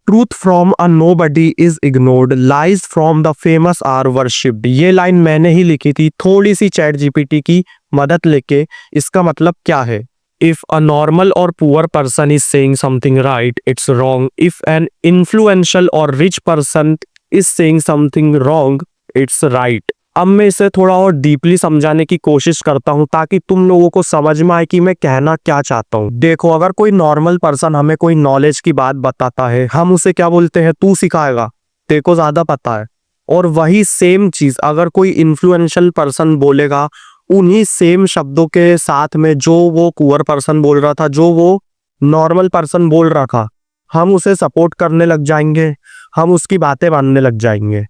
Truth from a nobody is ignored, lies from the famous are worshipped. ये line मैंने ही लिखी थी, थोड़ी सी चैट जीपीटी की मदद लेके। इसका मतलब क्या है? If a normal or poor person is saying something right, it's wrong. If an influential or rich person is saying something wrong, it's right. अब मैं इसे थोड़ा और डीपली समझाने की कोशिश करता हूं ताकि तुम लोगों को समझ में आए कि मैं कहना क्या चाहता हूं। देखो, अगर कोई नॉर्मल पर्सन हमें कोई नॉलेज की बात बताता है, हम उसे क्या बोलते हैं? तू सिखाएगा, तेरे को ज्यादा पता है। और वही सेम चीज अगर कोई इन्फ्लुएंशियल पर्सन बोलेगा, उन्हीं सेम शब्दों के साथ में जो वो पुअर पर्सन बोल रहा था, जो वो नॉर्मल पर्सन बोल रहा था, हम उसे सपोर्ट करने लग जाएंगे, हम उसकी बातें मानने लग जाएंगे।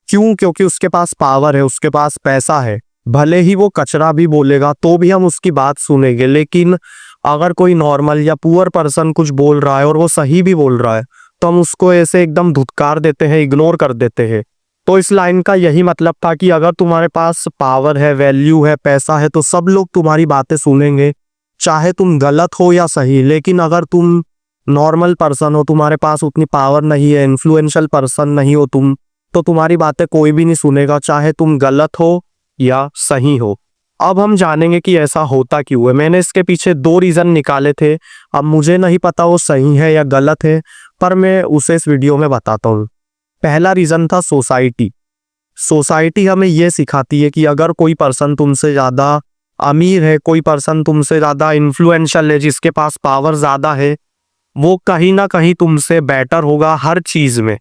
क्यों? क्योंकि उसके पास पावर है, उसके पास पैसा है। भले ही वो कचरा भी बोलेगा तो भी हम उसकी बात सुनेंगे। लेकिन अगर कोई नॉर्मल या पुअर पर्सन कुछ बोल रहा है और वो सही भी बोल रहा है, तो हम उसको ऐसे एकदम धुतकार देते हैं, इग्नोर कर देते हैं। तो इस लाइन का यही मतलब था कि अगर तुम्हारे पास पावर है, वैल्यू है, पैसा है, तो सब लोग तुम्हारी बातें सुनेंगे, चाहे तुम गलत हो या सही। लेकिन अगर तुम नॉर्मल पर्सन हो, तुम्हारे पास उतनी पावर नहीं है, इन्फ्लुएंशियल पर्सन नहीं हो तुम, तो तुम्हारी बातें कोई भी नहीं सुनेगा, चाहे तुम गलत हो या सही हो। अब हम जानेंगे कि ऐसा होता क्यों है। मैंने इसके पीछे 2 रीजन निकाले थे। अब मुझे नहीं पता वो सही है या गलत है, पर मैं उसे इस वीडियो में बताता हूँ। पहला रीजन था सोसाइटी। सोसाइटी हमें यह सिखाती है कि अगर कोई पर्सन तुमसे ज्यादा अमीर है, कोई पर्सन तुमसे ज्यादा इन्फ्लुएंशियल है, जिसके पास पावर ज्यादा है, वो कहीं ना कहीं तुमसे बेटर होगा हर चीज में।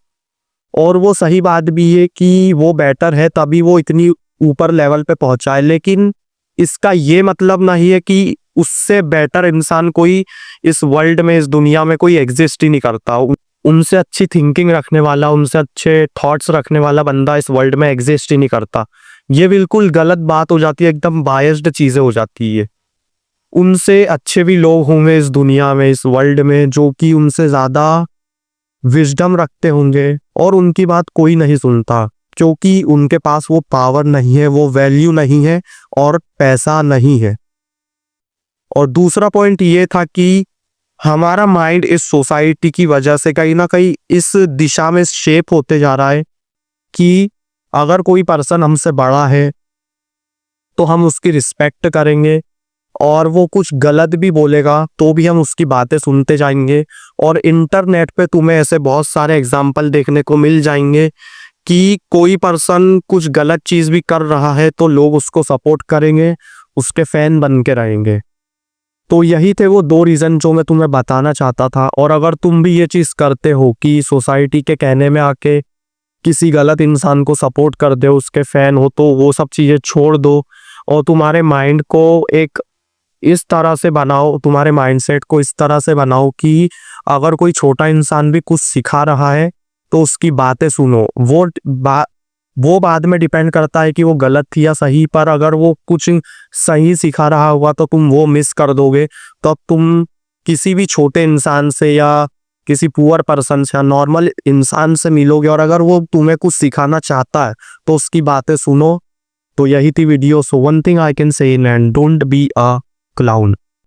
और वो सही बात भी है कि वो बेटर है तभी वो इतनी ऊपर लेवल पे पहुंचा है। लेकिन इसका ये मतलब नहीं है कि उससे बेटर इंसान कोई इस वर्ल्ड में, इस दुनिया में कोई एग्जिस्ट ही नहीं करता। उनसे अच्छी थिंकिंग रखने वाला, उनसे अच्छे थॉट्स रखने वाला बंदा इस वर्ल्ड में एग्जिस्ट ही नहीं करता। ये बिल्कुल गलत बात हो जाती है, एकदम बायस्ड चीजें हो जाती है। उनसे अच्छे भी लोग होंगे इस दुनिया में, इस वर्ल्ड में, जो कि उनसे ज्यादा विजडम रखते होंगे, और उनकी बात कोई नहीं सुनता क्योंकि उनके पास वो पावर नहीं है, वो वैल्यू नहीं है और पैसा नहीं है। और दूसरा पॉइंट ये था कि हमारा माइंड इस सोसाइटी की वजह से कहीं ना कहीं इस दिशा में शेप होते जा रहा है कि अगर कोई पर्सन हमसे बड़ा है तो हम उसकी रिस्पेक्ट करेंगे, और वो कुछ गलत भी बोलेगा तो भी हम उसकी बातें सुनते जाएंगे। और इंटरनेट पे तुम्हें ऐसे बहुत सारे एग्जाम्पल देखने को मिल जाएंगे कि कोई पर्सन कुछ गलत चीज भी कर रहा है तो लोग उसको सपोर्ट करेंगे, उसके फैन बन के रहेंगे। तो यही थे वो 2 रीजन जो मैं तुम्हें बताना चाहता था। और अगर तुम भी ये चीज करते हो कि सोसाइटी के कहने में आके किसी गलत इंसान को सपोर्ट कर दो, उसके फैन हो, तो वो सब चीजें छोड़ दो और तुम्हारे माइंड को एक इस तरह से बनाओ, तुम्हारे माइंडसेट को इस तरह से बनाओ कि अगर कोई छोटा इंसान भी कुछ सिखा रहा है तो उसकी बातें सुनो। वो बाद में डिपेंड करता है कि वो गलत थी या सही, पर अगर वो कुछ सही सिखा रहा हुआ तो तुम वो मिस कर दोगे। तो अब तुम किसी भी छोटे इंसान से या किसी पुअर पर्सन से या नॉर्मल इंसान से मिलोगे, और अगर वो तुम्हें कुछ सिखाना चाहता है तो उसकी बातें सुनो। तो यही थी video. So one thing I can say in and, don't be a clown.